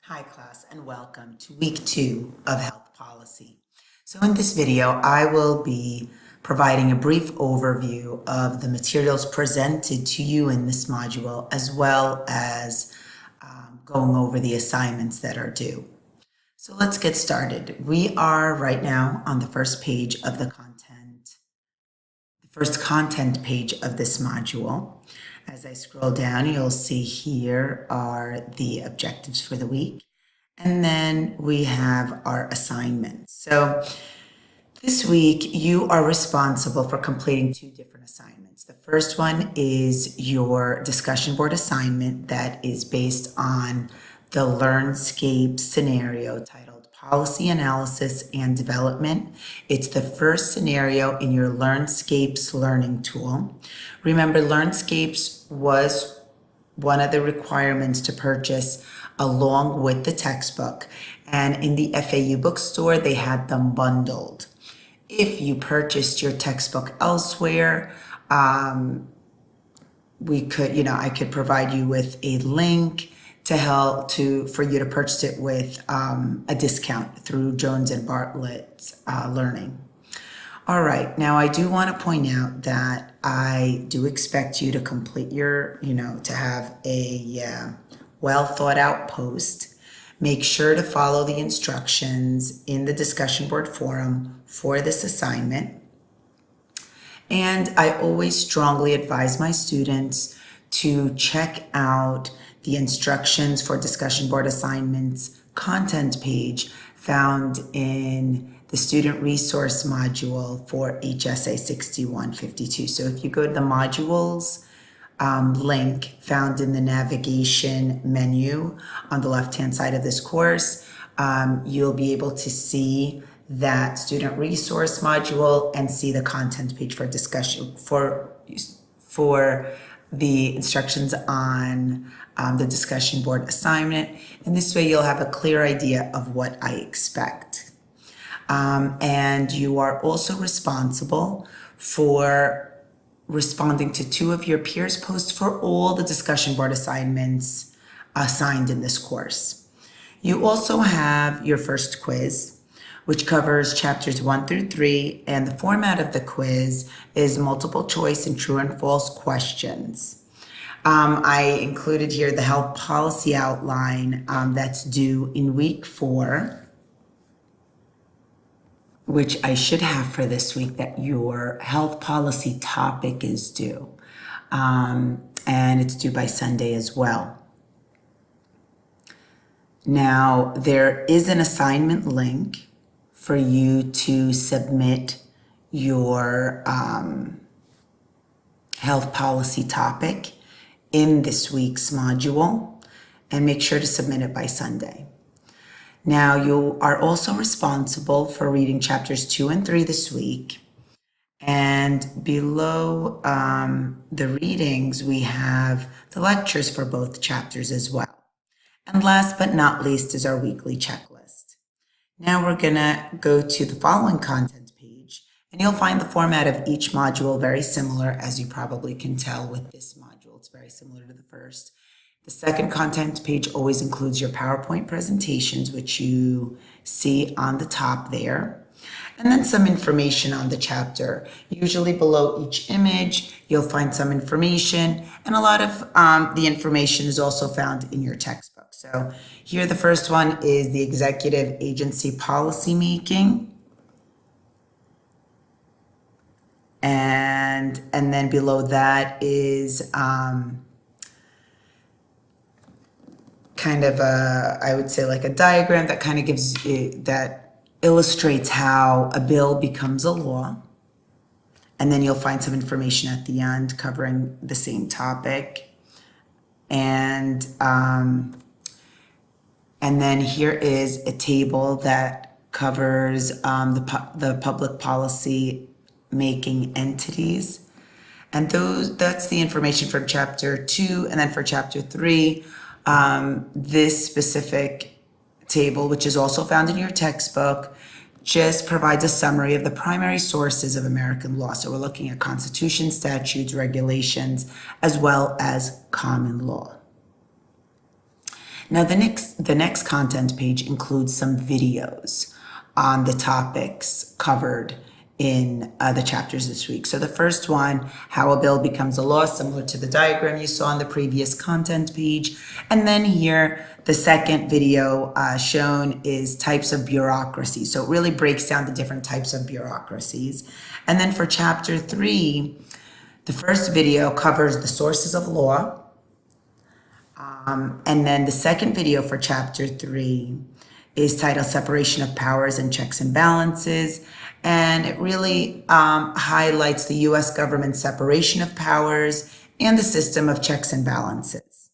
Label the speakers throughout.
Speaker 1: Hi class and welcome to week 2 of health policy. So in this video, I will be providing a brief overview of the materials presented to you in this module, as well as going over the assignments that are due. So let's get started. We are right now on the first page of the first content page of this module. As I scroll down, you'll see here are the objectives for the week. And then we have our assignments. So this week, you are responsible for completing 2 different assignments. The first one is your discussion board assignment that is based on the LearnScape scenario titled Policy Analysis and Development. It's the first scenario in your LearnScapes learning tool. Remember, LearnScapes was one of the requirements to purchase along with the textbook. And in the FAU bookstore, they had them bundled. If you purchased your textbook elsewhere, I could provide you with a link for you to purchase it with a discount through Jones and Bartlett Learning. All right, now I do want to point out that I do expect you to complete to have a well thought out post. Make sure to follow the instructions in the discussion board forum for this assignment. And I always strongly advise my students to check out the instructions for discussion board assignments content page found in the student resource module for HSA 6152. So if you go to the modules link found in the navigation menu on the left-hand side of this course, you'll be able to see that student resource module and see the content page for discussion for the instructions on the discussion board assignment. And this way you'll have a clear idea of what I expect. And you are also responsible for responding to 2 of your peers' posts for all the discussion board assignments assigned in this course. You also have your first quiz, which covers chapters 1 through 3, and the format of the quiz is multiple choice and true and false questions. I included here the health policy outline that's due in week 4, which I should have for this week, that your health policy topic is due. And it's due by Sunday as well. Now, there is an assignment link for you to submit your health policy topic in this week's module, and make sure to submit it by Sunday. Now, you are also responsible for reading chapters 2 and 3 this week. And below the readings, we have the lectures for both chapters as well. And last but not least is our weekly checklist. Now we're going to go to the following content page, and you'll find the format of each module very similar, as you probably can tell with this module. It's very similar to the first. The second content page always includes your PowerPoint presentations, which you see on the top there, and then some information on the chapter. Usually below each image, you'll find some information, and a lot of the information is also found in your textbook. So here the first one is the executive agency policy making. And then below that is kind of I would say like a diagram that kind of that illustrates how a bill becomes a law. And then you'll find some information at the end covering the same topic. And then here is a table that covers the public policy making entities. And that's the information from chapter 2. And then for chapter 3, this specific table, which is also found in your textbook, just provides a summary of the primary sources of American law. So we're looking at constitution, statutes, regulations, as well as common law. Now, the next content page includes some videos on the topics covered in the chapters this week. So the first one, how a bill becomes a law, similar to the diagram you saw on the previous content page. And then here, the second video shown is types of bureaucracy. So it really breaks down the different types of bureaucracies. And then for chapter 3, the first video covers the sources of law. And then the second video for chapter 3 is titled Separation of Powers and Checks and Balances. And it really highlights the US government's separation of powers and the system of checks and balances.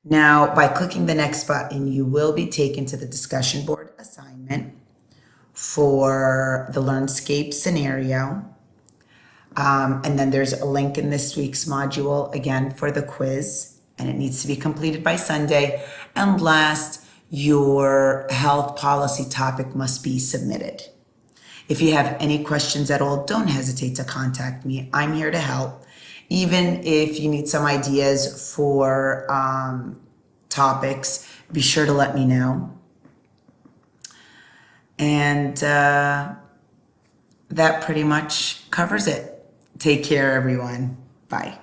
Speaker 1: Now, by clicking the next button, you will be taken to the discussion board assignment for the LearnScape scenario. And then there's a link in this week's module, again, for the quiz, and it needs to be completed by Sunday. And last, your health policy topic must be submitted. If you have any questions at all, don't hesitate to contact me. I'm here to help. Even if you need some ideas for topics, be sure to let me know. And that pretty much covers it. Take care, everyone. Bye.